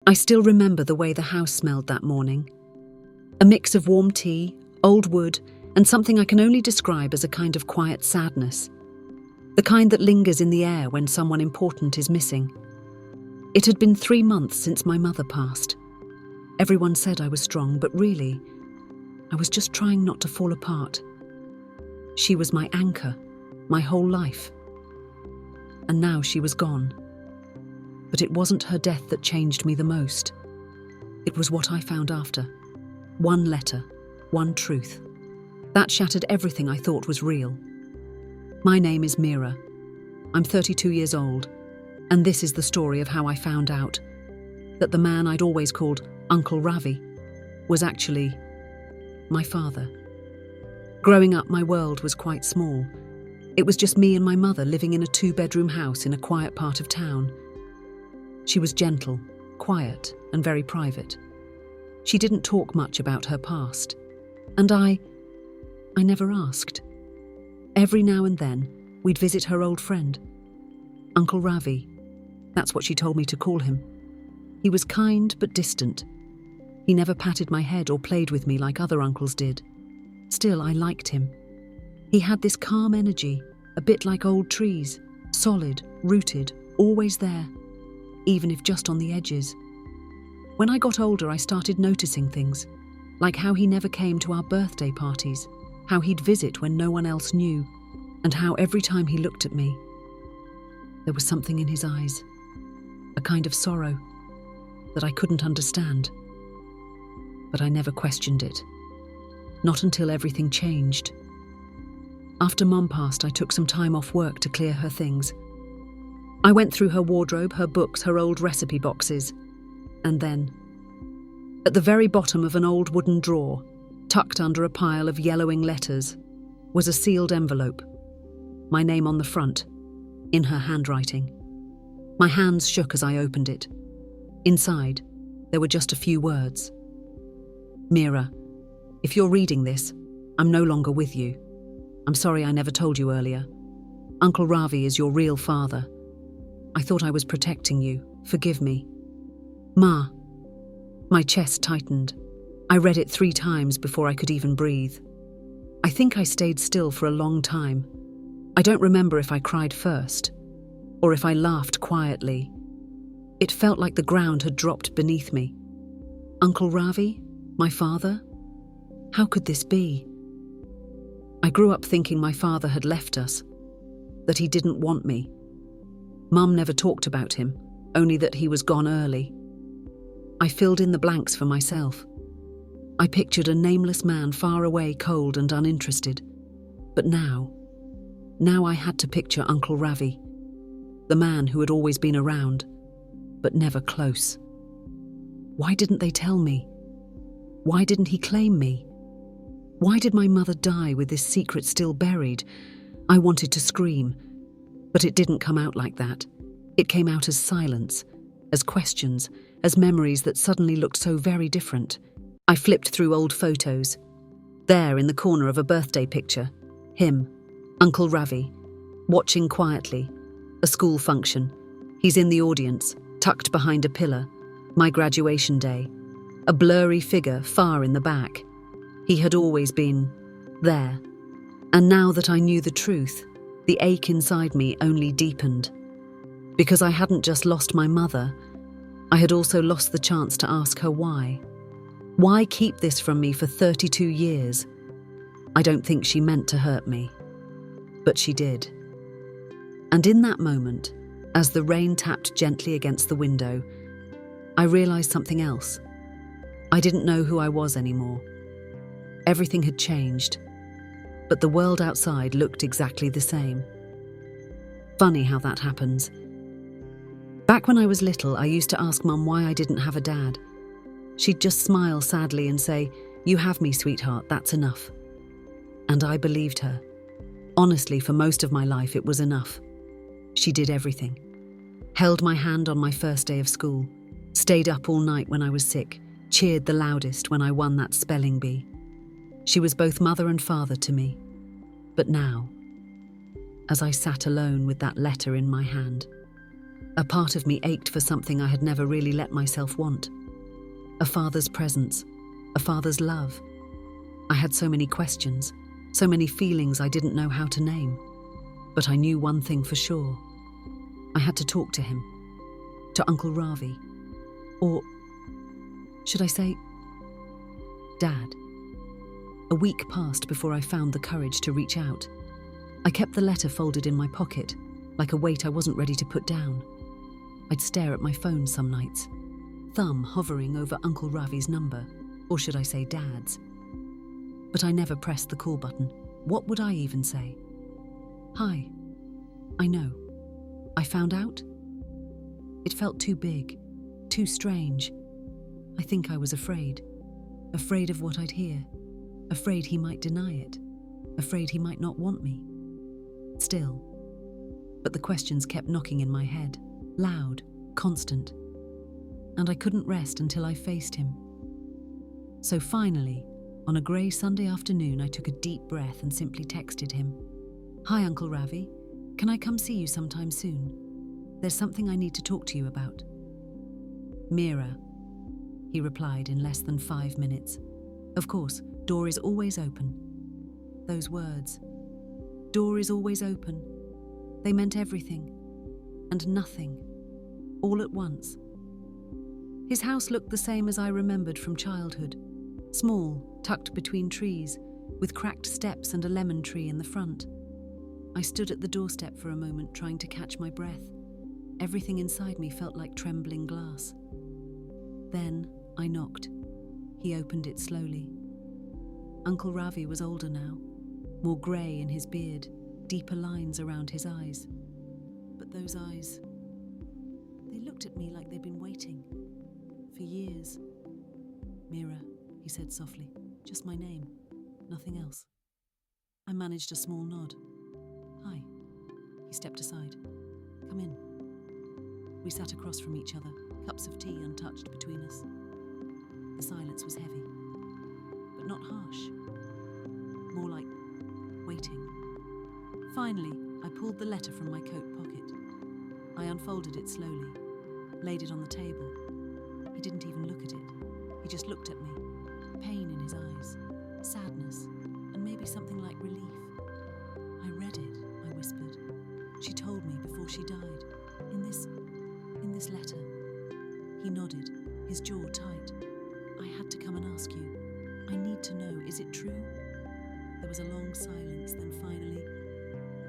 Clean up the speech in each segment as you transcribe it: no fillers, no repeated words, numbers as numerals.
I still remember the way the house smelled that morning. A mix of warm tea, old wood, and something I can only describe as a kind of quiet sadness. The kind that lingers in the air when someone important is missing. It had been 3 months since my mother passed. Everyone said I was strong, but really, I was just trying not to fall apart. She was my anchor, my whole life. And now she was gone. But it wasn't her death that changed me the most. It was what I found after. One letter, one truth. That shattered everything I thought was real. My name is Mira. I'm 32 years old, and this is the story of how I found out that the man I'd always called Uncle Ravi was actually my father. Growing up, my world was quite small. It was just me and my mother living in a 2-bedroom house in a quiet part of town. She was gentle, quiet, and very private. She didn't talk much about her past, and I never asked. Every now and then, we'd visit her old friend, Uncle Ravi. That's what she told me to call him. He was kind but distant. He never patted my head or played with me like other uncles did. Still, I liked him. He had this calm energy, a bit like old trees, solid, rooted, always there, even if just on the edges. When I got older, I started noticing things, like how he never came to our birthday parties, how he'd visit when no one else knew, and how every time he looked at me, there was something in his eyes, a kind of sorrow that I couldn't understand. But I never questioned it. Not until everything changed. After Mum passed, I took some time off work to clear her things. I went through her wardrobe, her books, her old recipe boxes. And then, at the very bottom of an old wooden drawer, tucked under a pile of yellowing letters, was a sealed envelope. My name on the front, in her handwriting. My hands shook as I opened it. Inside, there were just a few words. Mira, if you're reading this, I'm no longer with you. I'm sorry I never told you earlier. Uncle Ravi is your real father. I thought I was protecting you. Forgive me. Ma. My chest tightened. I read it 3 times before I could even breathe. I think I stayed still for a long time. I don't remember if I cried first, or if I laughed quietly. It felt like the ground had dropped beneath me. Uncle Ravi? My father? How could this be? I grew up thinking my father had left us, that he didn't want me. Mum never talked about him, only that he was gone early. I filled in the blanks for myself. I pictured a nameless man far away, cold and uninterested. But now I had to picture Uncle Ravi, the man who had always been around, but never close. Why didn't they tell me? Why didn't he claim me? Why did my mother die with this secret still buried? I wanted to scream, but it didn't come out like that. It came out as silence, as questions, as memories that suddenly looked so very different. I flipped through old photos. There, in the corner of a birthday picture, him, Uncle Ravi, watching quietly. A school function. He's in the audience, tucked behind a pillar. My graduation day. A blurry figure far in the back. He had always been there. And now that I knew the truth, the ache inside me only deepened. Because I hadn't just lost my mother, I had also lost the chance to ask her why. Why keep this from me for 32 years? I don't think she meant to hurt me. But she did. And in that moment, as the rain tapped gently against the window, I realized something else. I didn't know who I was anymore. Everything had changed, but the world outside looked exactly the same. Funny how that happens. Back when I was little, I used to ask Mum why I didn't have a dad. She'd just smile sadly and say, "You have me, sweetheart, that's enough." And I believed her. Honestly, for most of my life, it was enough. She did everything. Held my hand on my first day of school, stayed up all night when I was sick, cheered the loudest when I won that spelling bee. She was both mother and father to me. But now, as I sat alone with that letter in my hand, A part of me ached for something I had never really let myself want. A father's presence, a father's love. I had so many questions, so many feelings I didn't know how to name. But I knew one thing for sure. I had to talk to him, to Uncle Ravi, or should I say, Dad. A week passed before I found the courage to reach out. I kept the letter folded in my pocket, like a weight I wasn't ready to put down. I'd stare at my phone some nights, thumb hovering over Uncle Ravi's number, or should I say Dad's. But I never pressed the call button. What would I even say? Hi. I know. I found out? It felt too big, too strange. I think I was afraid. Afraid of what I'd hear. Afraid he might deny it. Afraid he might not want me. Still. But the questions kept knocking in my head, loud, constant. And I couldn't rest until I faced him. So finally, on a grey Sunday afternoon, I took a deep breath and simply texted him. Hi, Uncle Ravi. Can I come see you sometime soon? There's something I need to talk to you about. Mira, he replied in less than 5 minutes. Of course, door is always open. Those words. Door is always open. They meant everything. And nothing. All at once. His house looked the same as I remembered from childhood. Small, tucked between trees, with cracked steps and a lemon tree in the front. I stood at the doorstep for a moment, trying to catch my breath. Everything inside me felt like trembling glass. Then I knocked. He opened it slowly. Uncle Ravi was older now, more grey in his beard, deeper lines around his eyes. But those eyes, they looked at me like they'd been waiting. For years. Mira, he said softly, just my name, nothing else. I managed a small nod. Hi. He stepped aside. Come in. We sat across from each other, cups of tea untouched between us. The silence was heavy, but not harsh. More like waiting. Finally, I pulled the letter from my coat pocket. I unfolded it slowly, laid it on the table. He didn't even look at it. He just looked at me. Pain in his eyes, sadness, and maybe something like relief. I read it, I whispered. She told me before she died. In this letter. He nodded, his jaw tight. I had to come and ask you. I need to know, is it true? There was a long silence, then finally,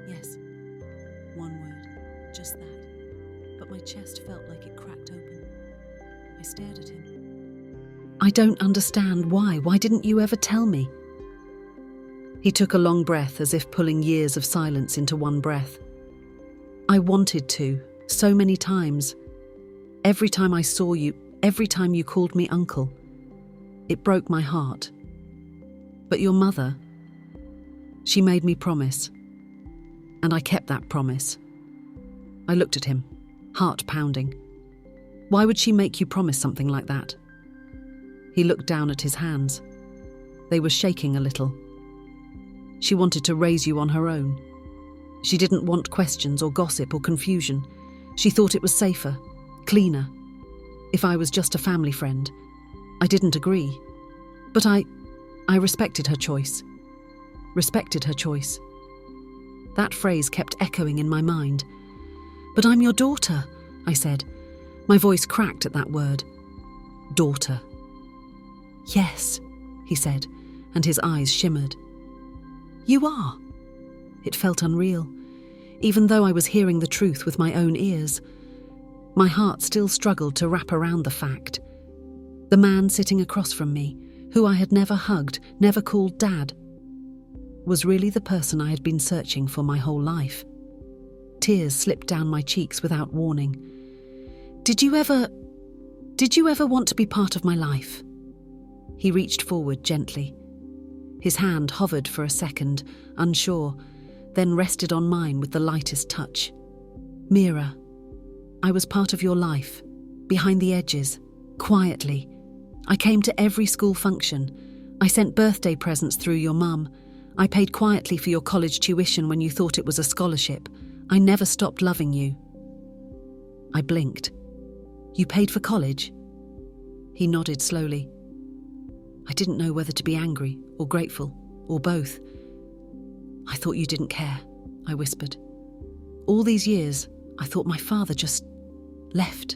yes. One word, just that. But my chest felt like it cracked open. I stared at him. I don't understand why. Why didn't you ever tell me? He took a long breath, as if pulling years of silence into one breath. I wanted to, so many times. Every time I saw you, every time you called me uncle. It broke my heart. But your mother, she made me promise. And I kept that promise. I looked at him, heart pounding. Why would she make you promise something like that? He looked down at his hands. They were shaking a little. She wanted to raise you on her own. She didn't want questions or gossip or confusion. She thought it was safer, cleaner. If I was just a family friend. I didn't agree. But I respected her choice. Respected her choice. That phrase kept echoing in my mind. But I'm your daughter, I said. My voice cracked at that word. Daughter. Yes, he said, and his eyes shimmered. You are. It felt unreal, even though I was hearing the truth with my own ears. My heart still struggled to wrap around the fact. The man sitting across from me, who I had never hugged, never called Dad, was really the person I had been searching for my whole life. Tears slipped down my cheeks without warning. Did you ever want to be part of my life? He reached forward gently. His hand hovered for a second, unsure, then rested on mine with the lightest touch. Mira, I was part of your life, behind the edges, quietly. I came to every school function. I sent birthday presents through your mum. I paid quietly for your college tuition when you thought it was a scholarship. I never stopped loving you. I blinked. You paid for college? He nodded slowly. I didn't know whether to be angry or grateful, or both. I thought you didn't care, I whispered. All these years, I thought my father just left.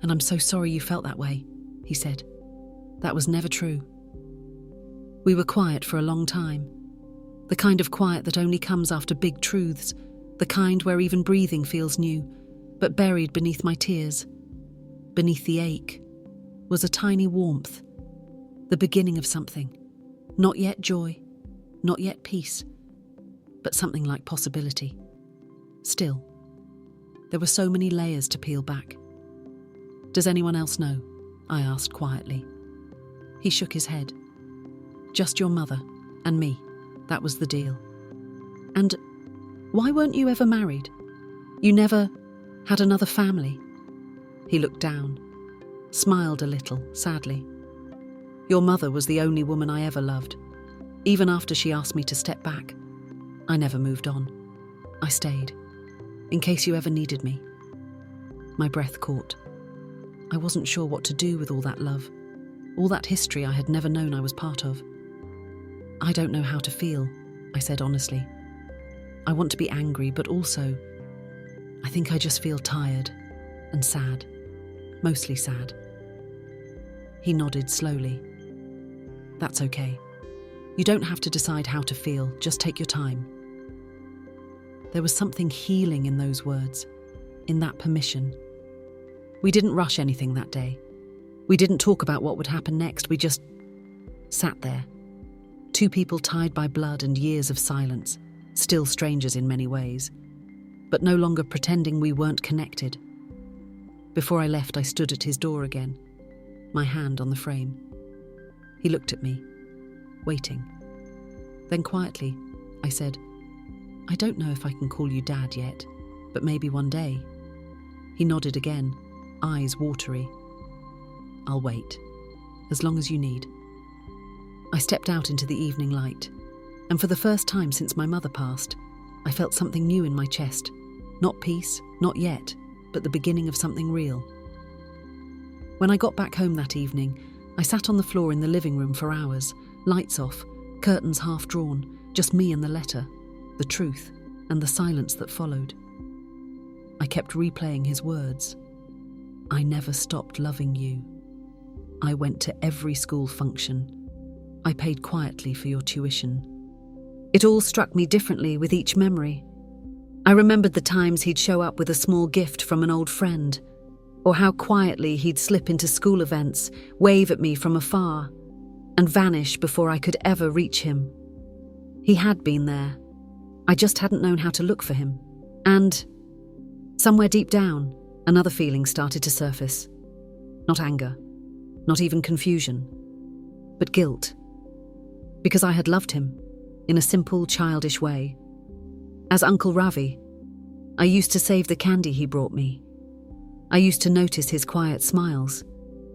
And I'm so sorry you felt that way, he said. That was never true. We were quiet for a long time. The kind of quiet that only comes after big truths, the kind where even breathing feels new, but buried beneath my tears, beneath the ache, was a tiny warmth, the beginning of something. Not yet joy, not yet peace, but something like possibility. Still, there were so many layers to peel back. Does anyone else know? I asked quietly. He shook his head. Just your mother and me, that was the deal. And why weren't you ever married? You never had another family? He looked down, smiled a little, sadly. Your mother was the only woman I ever loved. Even after she asked me to step back, I never moved on. I stayed, in case you ever needed me. My breath caught. I wasn't sure what to do with all that love, all that history I had never known I was part of. I don't know how to feel, I said honestly. I want to be angry, but also, I think I just feel tired and sad, mostly sad. He nodded slowly. That's okay. You don't have to decide how to feel, just take your time. There was something healing in those words, in that permission. We didn't rush anything that day. We didn't talk about what would happen next, we just sat there. Two people tied by blood and years of silence, still strangers in many ways, but no longer pretending we weren't connected. Before I left, I stood at his door again, my hand on the frame. He looked at me, waiting. Then quietly, I said, I don't know if I can call you Dad yet, but maybe one day. He nodded again, eyes watery. I'll wait, as long as you need. I stepped out into the evening light, and for the first time since my mother passed, I felt something new in my chest. Not peace, not yet, but the beginning of something real. When I got back home that evening, I sat on the floor in the living room for hours, lights off, curtains half drawn, just me and the letter, the truth, and the silence that followed. I kept replaying his words. I never stopped loving you. I went to every school function. I paid quietly for your tuition. It all struck me differently with each memory. I remembered the times he'd show up with a small gift from an old friend, or how quietly he'd slip into school events, wave at me from afar, and vanish before I could ever reach him. He had been there. I just hadn't known how to look for him. And somewhere deep down, another feeling started to surface. Not anger, not even confusion, but guilt. Because I had loved him, in a simple, childish way. As Uncle Ravi, I used to save the candy he brought me. I used to notice his quiet smiles.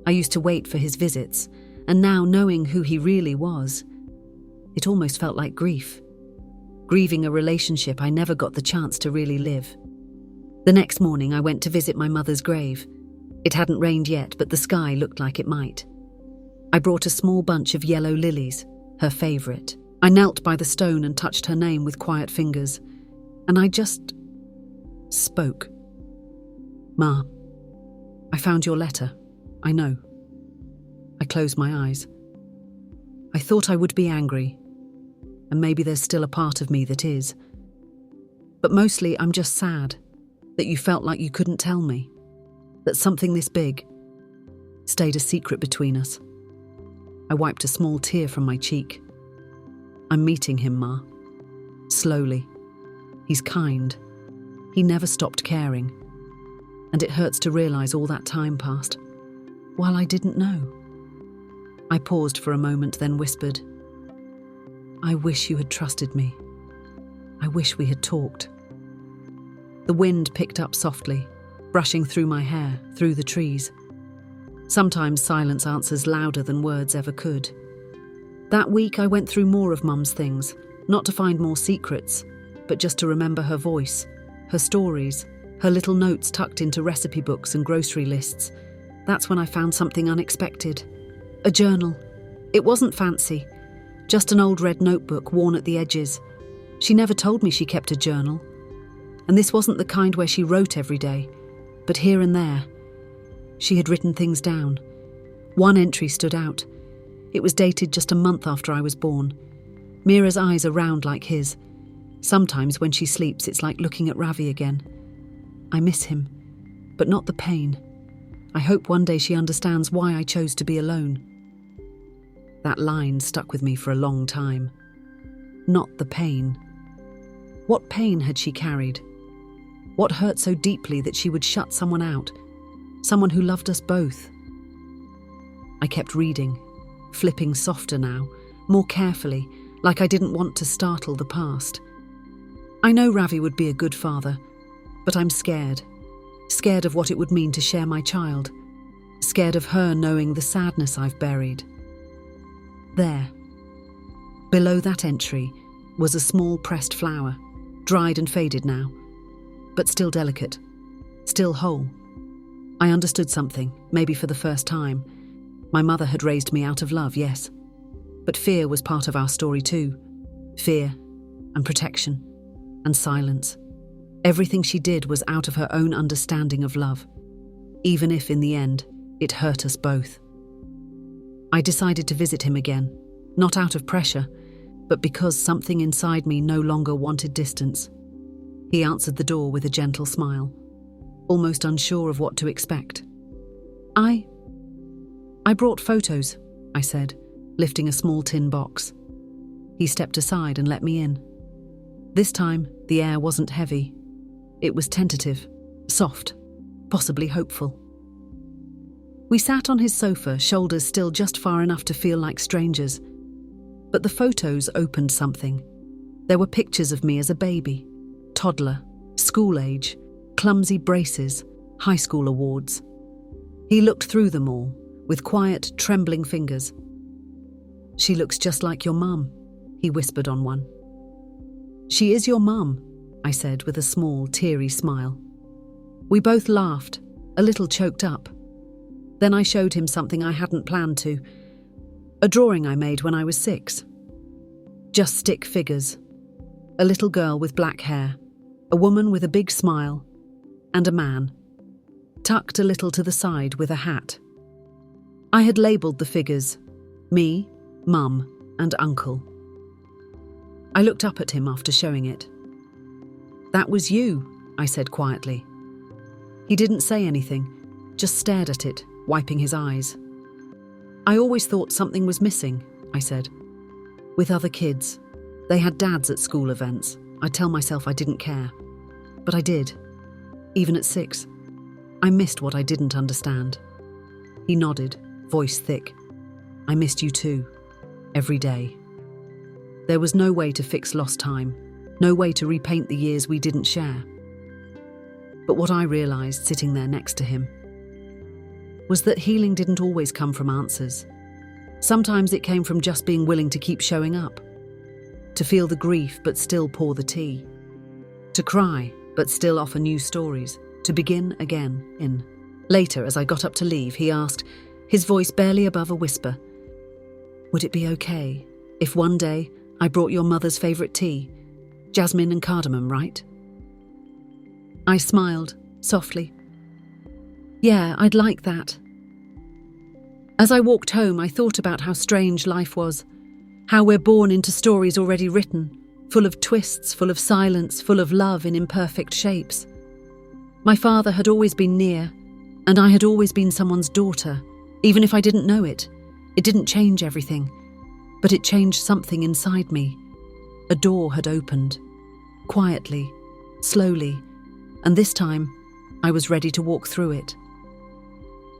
I used to wait for his visits, and now knowing who he really was, it almost felt like grief. Grieving a relationship I never got the chance to really live. The next morning I went to visit my mother's grave. It hadn't rained yet, but the sky looked like it might. I brought a small bunch of yellow lilies, her favourite. I knelt by the stone and touched her name with quiet fingers, and I just spoke. Ma, I found your letter. I know. I closed my eyes. I thought I would be angry, and maybe there's still a part of me that is. But mostly I'm just sad that you felt like you couldn't tell me, that something this big stayed a secret between us. I wiped a small tear from my cheek. I'm meeting him, Ma. Slowly. He's kind. He never stopped caring. And it hurts to realise all that time passed, while I didn't know. I paused for a moment, then whispered, I wish you had trusted me. I wish we had talked. The wind picked up softly, brushing through my hair, through the trees. Sometimes silence answers louder than words ever could. That week I went through more of Mum's things, not to find more secrets, but just to remember her voice, her stories, her little notes tucked into recipe books and grocery lists. That's when I found something unexpected. A journal. It wasn't fancy, just an old red notebook worn at the edges. She never told me she kept a journal. And this wasn't the kind where she wrote every day, but here and there. She had written things down. One entry stood out. It was dated just a month after I was born. Mira's eyes are round like his. Sometimes when she sleeps, it's like looking at Ravi again. I miss him, but not the pain. I hope one day she understands why I chose to be alone. That line stuck with me for a long time. Not the pain. What pain had she carried? What hurt so deeply that she would shut someone out? Someone who loved us both. I kept reading, flipping softer now, more carefully, like I didn't want to startle the past. I know Ravi would be a good father, but I'm scared. Scared of what it would mean to share my child. Scared of her knowing the sadness I've buried. There, below that entry, was a small pressed flower, dried and faded now, but still delicate, still whole. I understood something, maybe for the first time. My mother had raised me out of love, yes, but fear was part of our story too. Fear and protection and silence. Everything she did was out of her own understanding of love, even if in the end it hurt us both. I decided to visit him again, not out of pressure, but because something inside me no longer wanted distance. He answered the door with a gentle smile, almost unsure of what to expect. I brought photos, I said, lifting a small tin box. He stepped aside and let me in. This time, the air wasn't heavy. It was tentative, soft, possibly hopeful. We sat on his sofa, shoulders still just far enough to feel like strangers. But the photos opened something. There were pictures of me as a baby, toddler, school age, clumsy braces, high school awards. He looked through them all, with quiet, trembling fingers. "She looks just like your mum," he whispered on one. "She is your mum," I said with a small, teary smile. We both laughed, a little choked up. Then I showed him something I hadn't planned to. A drawing I made when I was 6. Just stick figures. A little girl with black hair, a woman with a big smile, and a man, tucked a little to the side with a hat. I had labelled the figures, me, Mum, and Uncle. I looked up at him after showing it. "That was you," I said quietly. He didn't say anything, just stared at it, wiping his eyes. "I always thought something was missing," I said. "With other kids. They had dads at school events. I'd tell myself I didn't care. But I did. Even at 6. I missed what I didn't understand." He nodded, voice thick. "I missed you too. Every day." There was no way to fix lost time, no way to repaint the years we didn't share. But what I realised sitting there next to him was that healing didn't always come from answers. Sometimes it came from just being willing to keep showing up, to feel the grief but still pour the tea, to cry but still offer new stories, to begin again in. Later, as I got up to leave, he asked, his voice barely above a whisper, "Would it be okay if one day I brought your mother's favourite tea, jasmine and cardamom, right?" I smiled, softly. "Yeah, I'd like that." As I walked home, I thought about how strange life was, how we're born into stories already written, full of twists, full of silence, full of love in imperfect shapes. My father had always been near, and I had always been someone's daughter, even if I didn't know it. It didn't change everything, but it changed something inside me. A door had opened, quietly, slowly, and this time, I was ready to walk through it.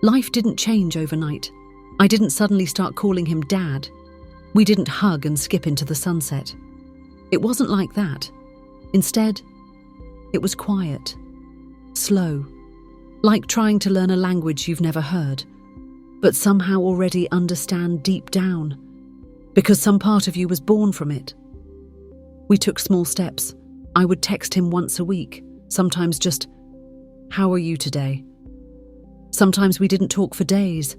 Life didn't change overnight. I didn't suddenly start calling him Dad. We didn't hug and skip into the sunset. It wasn't like that. Instead, it was quiet, slow, like trying to learn a language you've never heard, but somehow already understand deep down, because some part of you was born from it. We took small steps. I would text him once a week, sometimes just "How are you today?" Sometimes we didn't talk for days.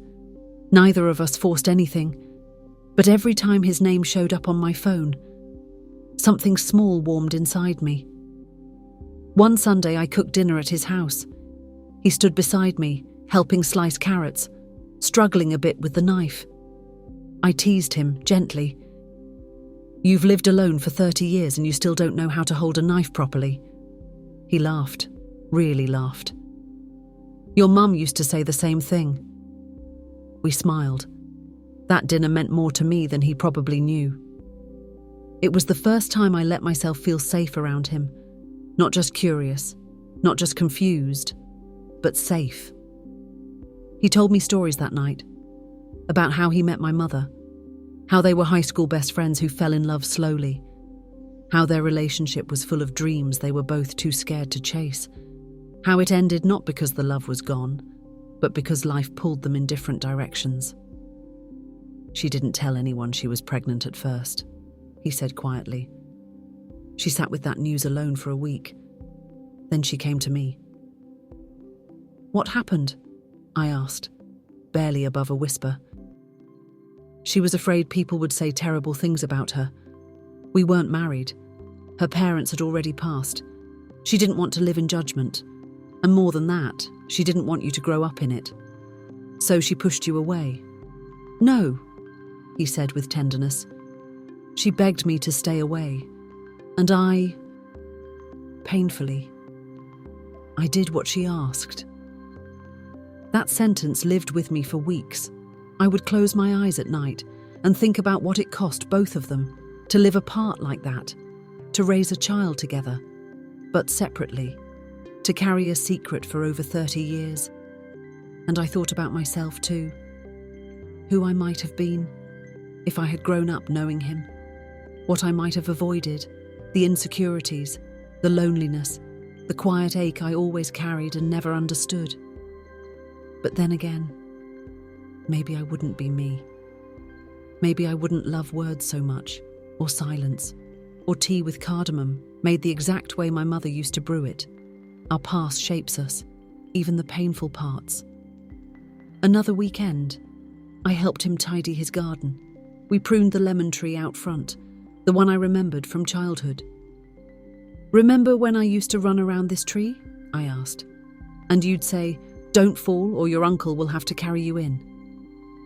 Neither of us forced anything, but every time his name showed up on my phone, something small warmed inside me. One Sunday I cooked dinner at his house. He stood beside me, helping slice carrots, struggling a bit with the knife. I teased him gently. "You've lived alone for 30 years and you still don't know how to hold a knife properly." He laughed, really laughed. "Your mum used to say the same thing." We smiled. That dinner meant more to me than he probably knew. It was the first time I let myself feel safe around him. Not just curious, not just confused, but safe. He told me stories that night about how he met my mother, how they were high school best friends who fell in love slowly, how their relationship was full of dreams they were both too scared to chase, how it ended not because the love was gone, but because life pulled them in different directions. "She didn't tell anyone she was pregnant at first," he said quietly. "She sat with that news alone for a week. Then she came to me." "What happened?" I asked, barely above a whisper. "She was afraid people would say terrible things about her. We weren't married. Her parents had already passed. She didn't want to live in judgment. And more than that, she didn't want you to grow up in it. So she pushed you away." "No," he said with tenderness. "She begged me to stay away. And painfully, I did what she asked." That sentence lived with me for weeks. I would close my eyes at night and think about what it cost both of them to live apart like that, to raise a child together, but separately, to carry a secret for over 30 years. And I thought about myself too, who I might have been if I had grown up knowing him, what I might have avoided, the insecurities, the loneliness, the quiet ache I always carried and never understood. But then again, maybe I wouldn't be me. Maybe I wouldn't love words so much, or silence, or tea with cardamom made the exact way my mother used to brew it. Our past shapes us, even the painful parts. Another weekend, I helped him tidy his garden. We pruned the lemon tree out front, the one I remembered from childhood. "Remember when I used to run around this tree?" I asked. "And you'd say, 'Don't fall or your uncle will have to carry you in.'"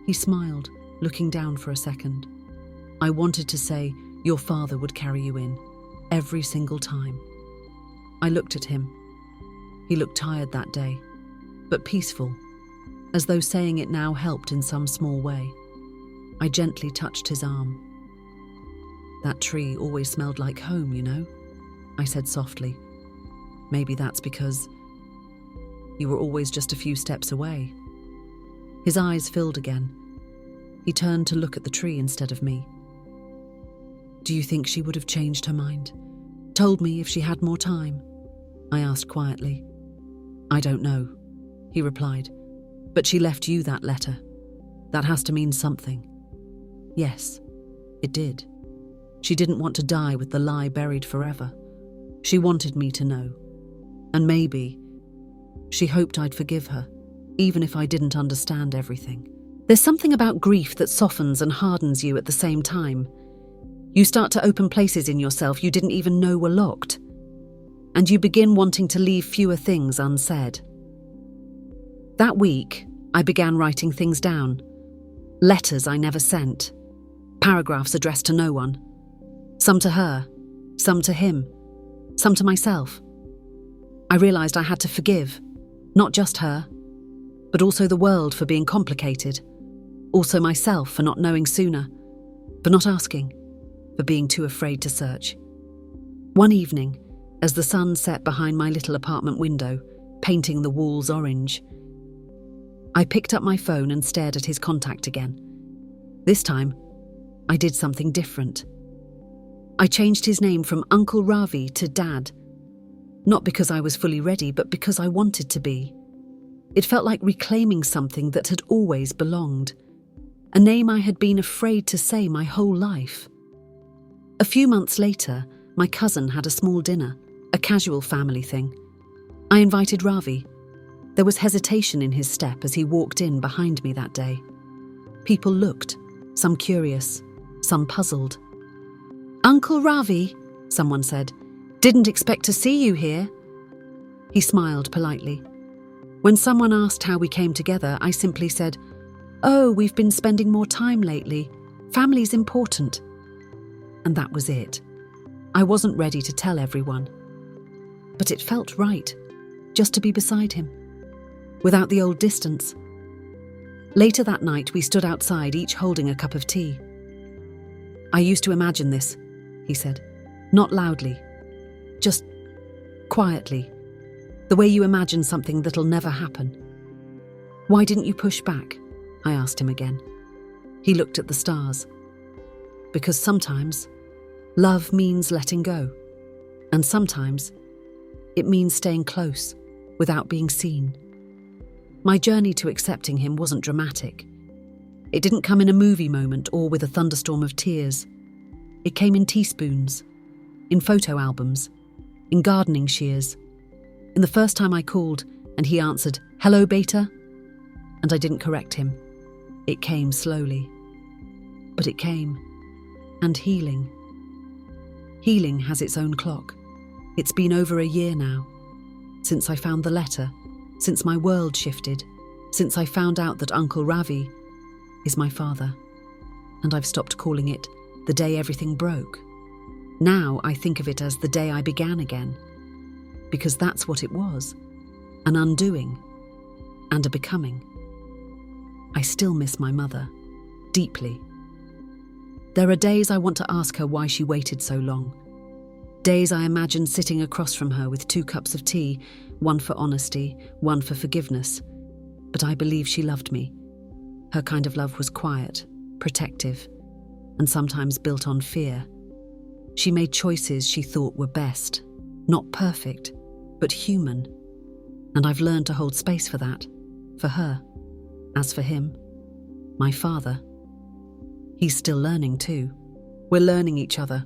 He smiled, looking down for a second. I wanted to say, "Your father would carry you in," every single time. I looked at him. He looked tired that day, but peaceful, as though saying it now helped in some small way. I gently touched his arm. "That tree always smelled like home, you know," I said softly. "Maybe that's because you were always just a few steps away." His eyes filled again. He turned to look at the tree instead of me. "Do you think she would have changed her mind? Told me if she had more time?" I asked quietly. "I don't know," he replied. "But she left you that letter. That has to mean something." Yes, it did. She didn't want to die with the lie buried forever. She wanted me to know. And maybe she hoped I'd forgive her, even if I didn't understand everything. There's something about grief that softens and hardens you at the same time. You start to open places in yourself you didn't even know were locked. And you begin wanting to leave fewer things unsaid. That week, I began writing things down. Letters I never sent. Paragraphs addressed to no one. Some to her, some to him, some to myself. I realized I had to forgive, not just her, but also the world for being complicated, also myself for not knowing sooner, for not asking, for being too afraid to search. One evening, as the sun set behind my little apartment window, painting the walls orange, I picked up my phone and stared at his contact again. This time, I did something different. I changed his name from Uncle Ravi to Dad, not because I was fully ready, but because I wanted to be. It felt like reclaiming something that had always belonged, a name I had been afraid to say my whole life. A few months later, my cousin had a small dinner, a casual family thing. I invited Ravi, There was hesitation in his step as he walked in behind me that day. People looked, some curious, some puzzled. "Uncle Ravi," someone said, "didn't expect to see you here." He smiled politely. When someone asked how we came together, I simply said, "Oh, we've been spending more time lately. Family's important." And that was it. I wasn't ready to tell everyone. But it felt right, just to be beside him, without the old distance. Later that night, we stood outside, each holding a cup of tea. "I used to imagine this," he said. "Not loudly, just quietly. The way you imagine something that'll never happen." "Why didn't you push back?" I asked him again. He looked at the stars. "Because sometimes love means letting go, and sometimes it means staying close without being seen." My journey to accepting him wasn't dramatic. It didn't come in a movie moment or with a thunderstorm of tears. It came in teaspoons, in photo albums, in gardening shears. In the first time I called and he answered, "Hello, beta," and I didn't correct him. It came slowly. But it came. And healing. Healing has its own clock. It's been over a year now, since I found the letter, since my world shifted, since I found out that Uncle Ravi is my father. And I've stopped calling it the day everything broke. Now I think of it as the day I began again, because that's what it was, an undoing and a becoming. I still miss my mother, deeply. There are days I want to ask her why she waited so long. Days I imagine sitting across from her with 2 cups of tea, one for honesty, one for forgiveness. But I believe she loved me. Her kind of love was quiet, protective, and sometimes built on fear. She made choices she thought were best, not perfect, but human. And I've learned to hold space for that, for her. As for him, my father, he's still learning too. We're learning each other.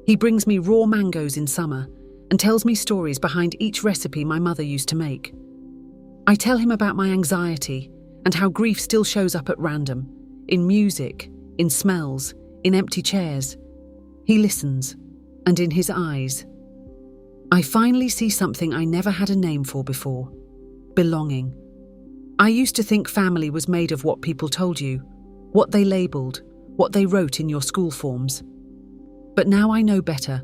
He brings me raw mangoes in summer and tells me stories behind each recipe my mother used to make. I tell him about my anxiety and how grief still shows up at random, in music, in smells, in empty chairs. He listens, and in his eyes, I finally see something I never had a name for before: belonging. I used to think family was made of what people told you, what they labelled, what they wrote in your school forms. But now I know better.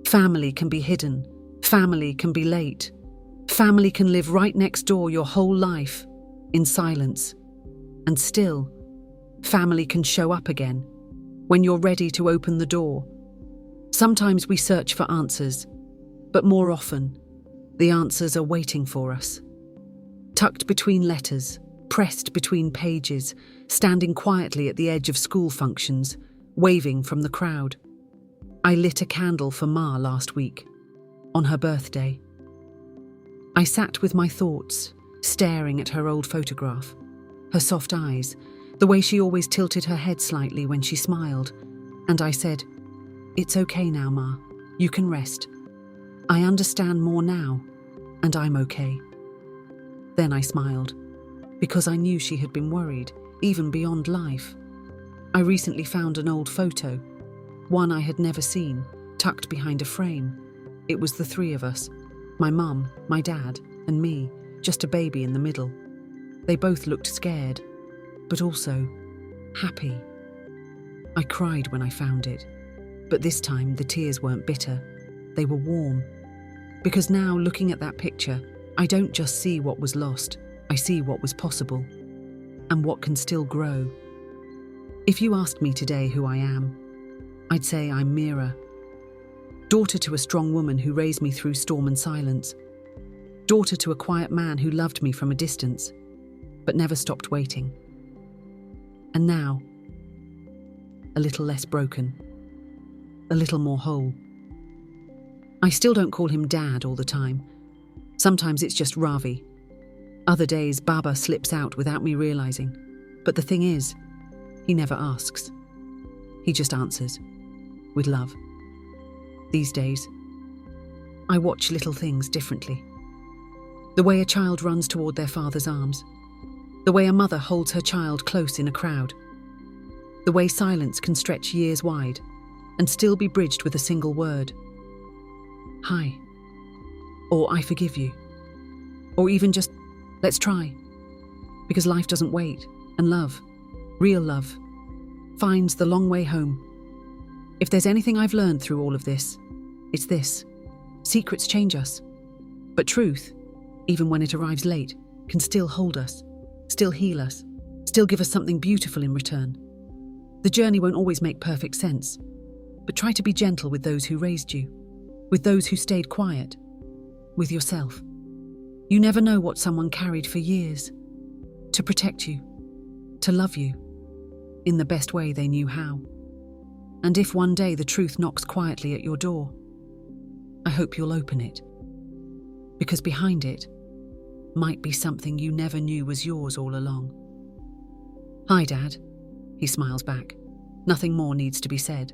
Family can be hidden. Family can be late. Family can live right next door your whole life, in silence. And still, family can show up again, when you're ready to open the door. Sometimes we search for answers, but more often, the answers are waiting for us. Tucked between letters, pressed between pages, standing quietly at the edge of school functions, waving from the crowd. I lit a candle for Ma last week, on her birthday. I sat with my thoughts, staring at her old photograph, her soft eyes, the way she always tilted her head slightly when she smiled, and I said, "It's okay now, Ma. You can rest. I understand more now, and I'm okay." Then I smiled, because I knew she had been worried, even beyond life. I recently found an old photo, one I had never seen, tucked behind a frame. It was the 3 of us, my mum, my dad, and me, just a baby in the middle. They both looked scared, but also happy. I cried when I found it, but this time the tears weren't bitter, they were warm. Because now, looking at that picture, I don't just see what was lost, I see what was possible, and what can still grow. If you asked me today who I am, I'd say I'm Mira, daughter to a strong woman who raised me through storm and silence, daughter to a quiet man who loved me from a distance, but never stopped waiting. And now, a little less broken, a little more whole. I still don't call him Dad all the time. Sometimes it's just Ravi. Other days, Baba slips out without me realising. But the thing is, he never asks. He just answers, with love. These days, I watch little things differently. The way a child runs toward their father's arms. The way a mother holds her child close in a crowd. The way silence can stretch years wide and still be bridged with a single word. Hi. Or I forgive you. Or even just, let's try. Because life doesn't wait, and love, real love, finds the long way home. If there's anything I've learned through all of this, it's this. Secrets change us. But truth, even when it arrives late, can still hold us, still heal us, still give us something beautiful in return. The journey won't always make perfect sense, but try to be gentle with those who raised you, with those who stayed quiet, with yourself. You never know what someone carried for years, to protect you, to love you, in the best way they knew how. And if one day the truth knocks quietly at your door, I hope you'll open it, because behind it might be something you never knew was yours all along. Hi, Dad, he smiles back. Nothing more needs to be said.